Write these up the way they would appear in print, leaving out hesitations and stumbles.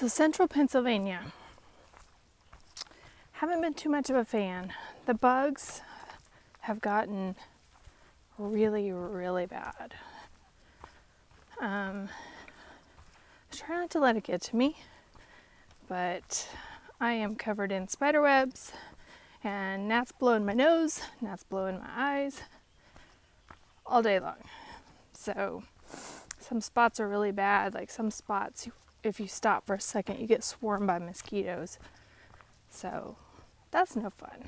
So central Pennsylvania, haven't been too much of a fan. The bugs have gotten really, really bad. I try not to let it get to me, but I am covered in spider webs and gnats blowing my nose, gnats blowing my eyes all day long. So some spots are really bad. Like some spots, if you stop for a second, you get swarmed by mosquitoes. So that's no fun.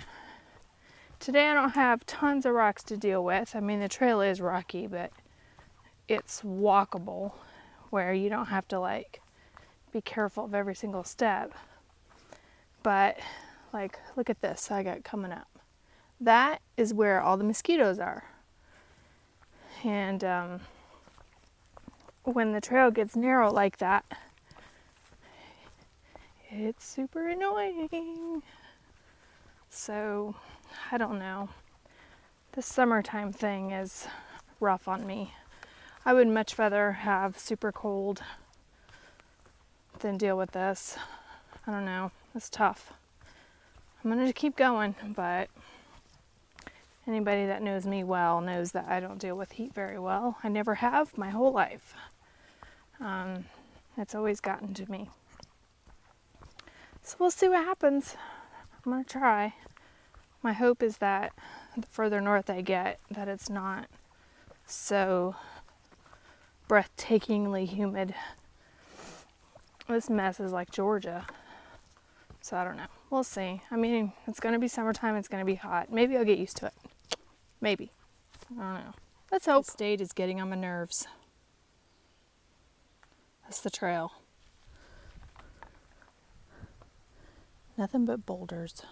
Today I don't have tons of rocks to deal with. I mean, the trail is rocky, but it's walkable where you don't have to like be careful of every single step. But like, look at this I got coming up. That is where all the mosquitoes are. And when the trail gets narrow like that, it's super annoying. So I don't know. The summertime thing is rough on me. I would much rather have super cold than deal with this. I don't know. It's tough. I'm going to keep going, but anybody that knows me well knows that I don't deal with heat very well. I never have my whole life. It's always gotten to me. So we'll see what happens. I'm going to try. My hope is that the further north I get, that it's not so breathtakingly humid. This mess is like Georgia. So I don't know. We'll see. I mean, it's going to be summertime. It's going to be hot. Maybe I'll get used to it. Maybe. I don't know. Let's hope. The state is getting on my nerves. That's the trail. Nothing but boulders.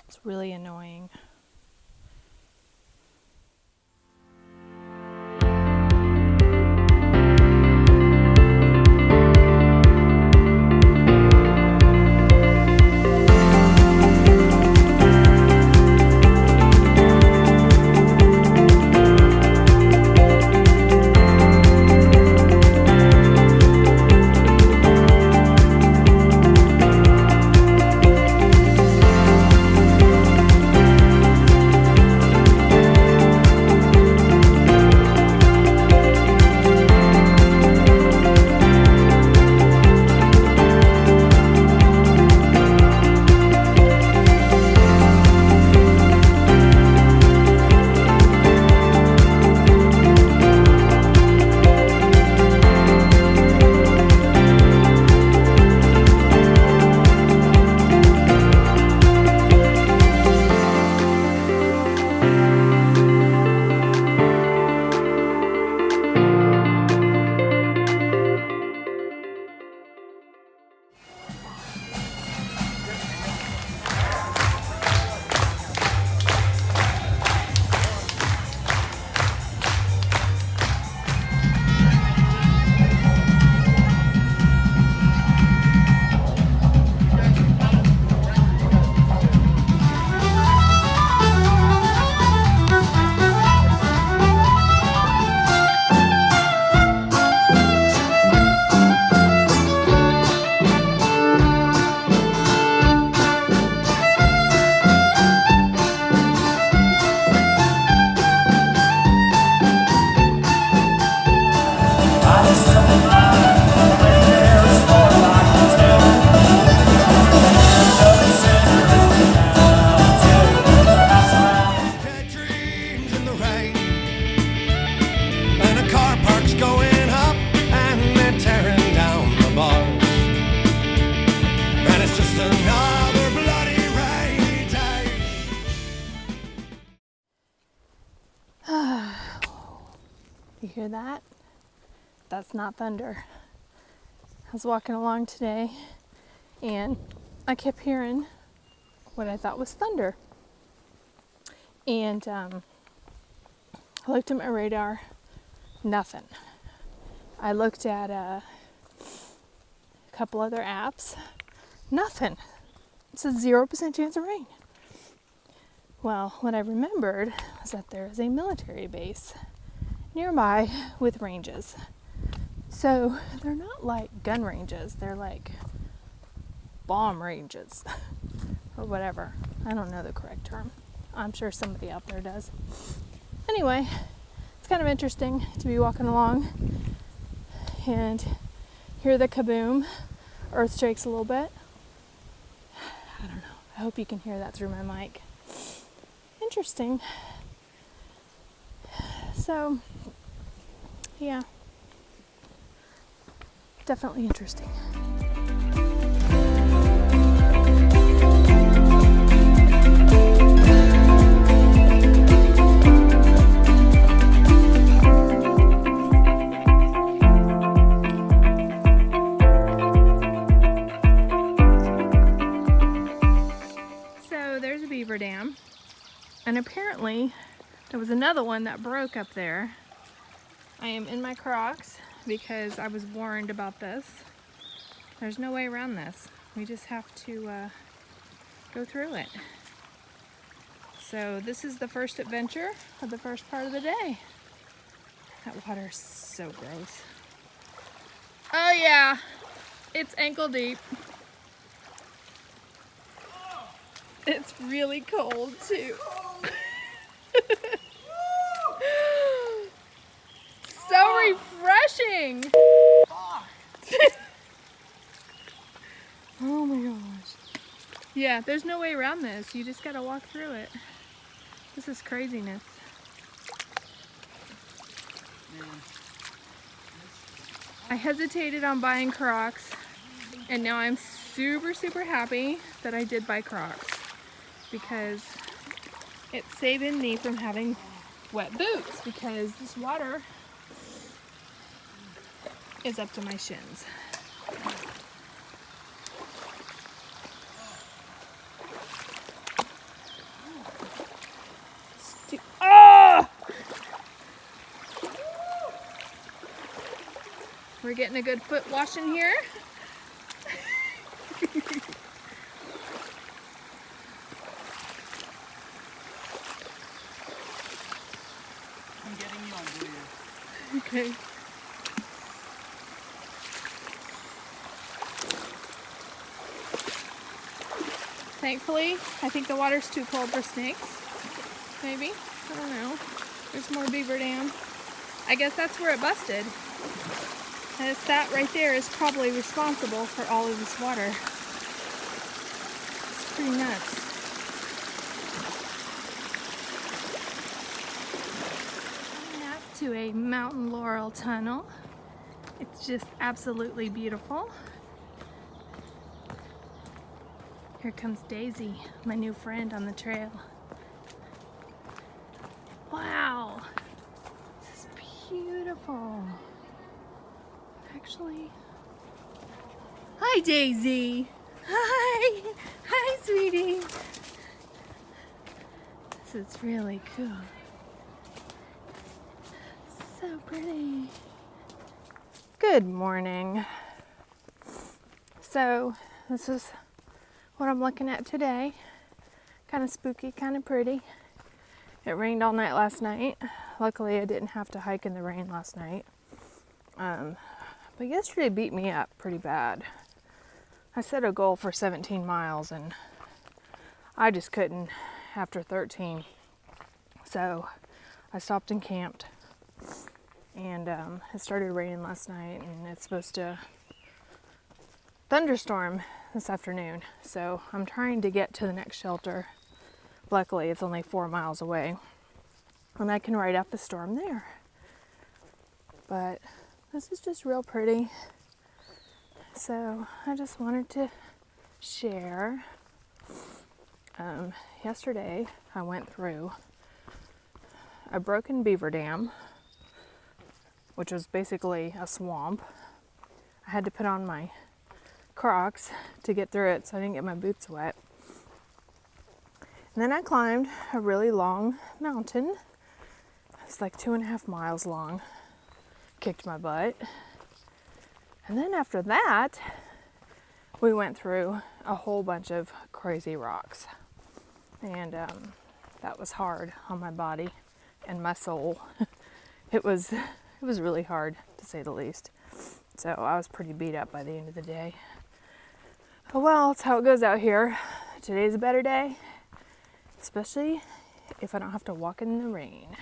It's really annoying. You hear that? That's not thunder. I was walking along today and I kept hearing what I thought was thunder. And I looked at my radar, nothing. I looked at a couple other apps, nothing. It's a 0% chance of rain. Well, what I remembered was that there is a military base nearby with ranges. So they're not like gun ranges, they're like bomb ranges or whatever. I don't know the correct term. I'm sure somebody out there does. Anyway, it's kind of interesting to be walking along and hear the kaboom. Earth shakes a little bit. I don't know. I hope you can hear that through my mic. Interesting. So, yeah. Definitely interesting. So there's a beaver dam, and apparently there was another one that broke up there. I am in my Crocs because I was warned about this. There's no way around this. We just have to go through it. So this is the first adventure of the first part of the day. That water is so gross. Oh yeah, it's ankle deep. It's really cold too. So refreshing. Oh my gosh. Yeah, there's no way around this. You just gotta walk through it. This is craziness. I hesitated on buying Crocs, and now I'm super happy that I did buy Crocs because it's saving me from having wet boots because this water is up to my shins. Oh! We're getting a good foot wash in here. I'm getting you on video. Okay. Thankfully, I think the water's too cold for snakes. Maybe. I don't know. There's more beaver dam. I guess that's where it busted. And it's that right there is probably responsible for all of this water. It's pretty nuts. Coming up to a mountain laurel tunnel. It's just absolutely beautiful. Here comes Daisy, my new friend on the trail. Wow, this is beautiful. Actually, hi Daisy. Hi, hi sweetie. This is really cool. So pretty. Good morning. So this is what I'm looking at today. Kind of spooky, kind of pretty. It rained all night last night. Luckily I didn't have to hike in the rain last night. But yesterday beat me up pretty bad. I set a goal for 17 miles and I just couldn't after 13. So I stopped and camped. And it started raining last night and it's supposed to thunderstorm this afternoon. So I'm trying to get to the next shelter. Luckily it's only 4 miles away. And I can ride out the storm there. But this is just real pretty. So I just wanted to share. Yesterday I went through a broken beaver dam, which was basically a swamp. I had to put on my Crocs to get through it so I didn't get my boots wet. And then I climbed a really long mountain. It's like 2.5 miles long. Kicked my butt. And then after that, we went through a whole bunch of crazy rocks. And that was hard on my body and my soul. It was really hard, to say the least. So I was pretty beat up by the end of the day. Oh well, that's how it goes out here. Today's a better day, especially if I don't have to walk in the rain.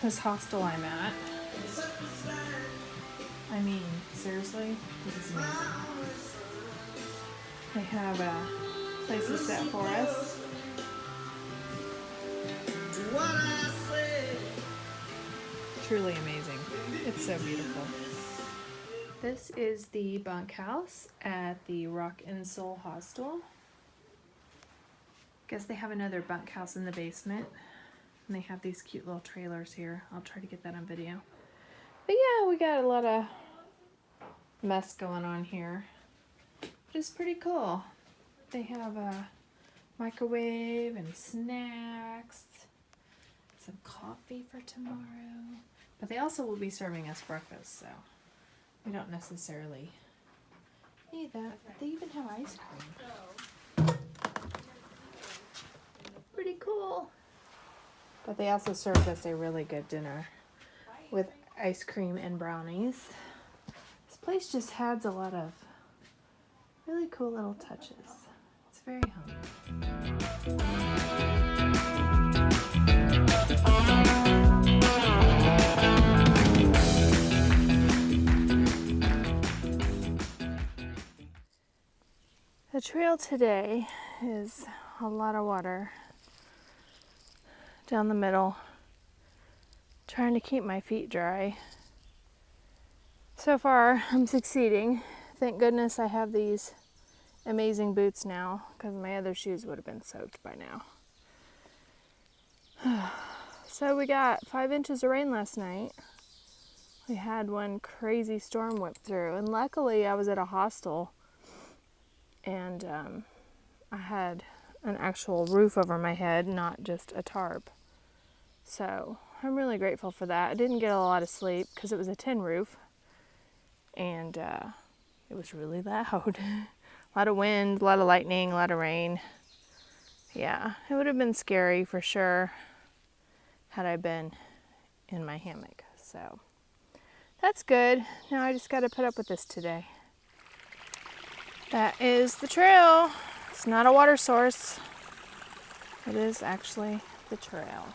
This hostel I'm at. I mean, seriously, this is amazing. They have places set for us. Truly amazing. It's so beautiful. This is the bunkhouse at the Rock and Soul Hostel. Guess they have another bunkhouse in the basement. And they have these cute little trailers here. I'll try to get that on video. But yeah, we got a lot of mess going on here. Which is pretty cool. They have a microwave and snacks. Some coffee for tomorrow. But they also will be serving us breakfast, so we don't necessarily need that. But they even have ice cream. Pretty cool. But they also served us a really good dinner with ice cream and brownies. This place just has a lot of really cool little touches. It's very homey. The trail today is a lot of water down the middle, trying to keep my feet dry. So far, I'm succeeding. Thank goodness I have these amazing boots now, because my other shoes would have been soaked by now. So we got 5 inches of rain last night. We had one crazy storm whip through, and luckily I was at a hostel, and I had an actual roof over my head, not just a tarp. So I'm really grateful for that. I didn't get a lot of sleep because it was a tin roof, and it was really loud. A lot of wind, a lot of lightning, a lot of rain. Yeah, it would have been scary for sure had I been in my hammock. So that's good. Now I just got to put up with this today. That is the trail. It's not a water source. It is actually the trail.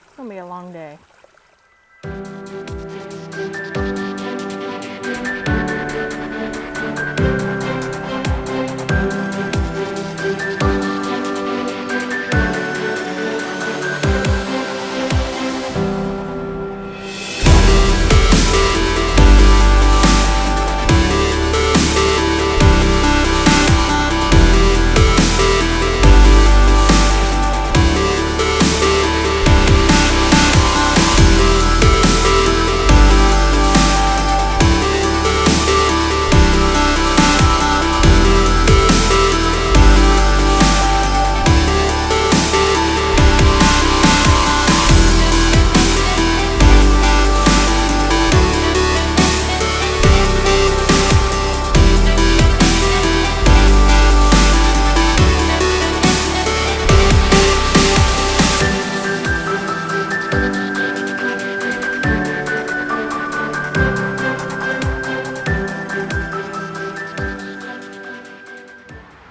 It's gonna be a long day.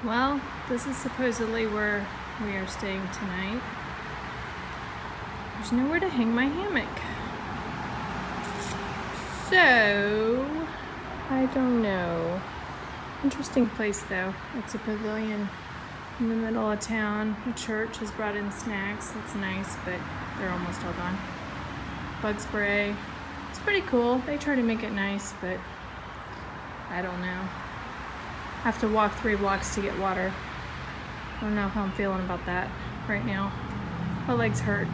Well, this is supposedly where we are staying tonight. There's nowhere to hang my hammock. So, I don't know. Interesting place though. It's a pavilion in the middle of town. The church has brought in snacks. That's nice, but they're almost all gone. Bug spray. It's pretty cool. They try to make it nice, but I don't know. Have to walk 3 blocks to get water. I don't know how I'm feeling about that right now. My legs hurt.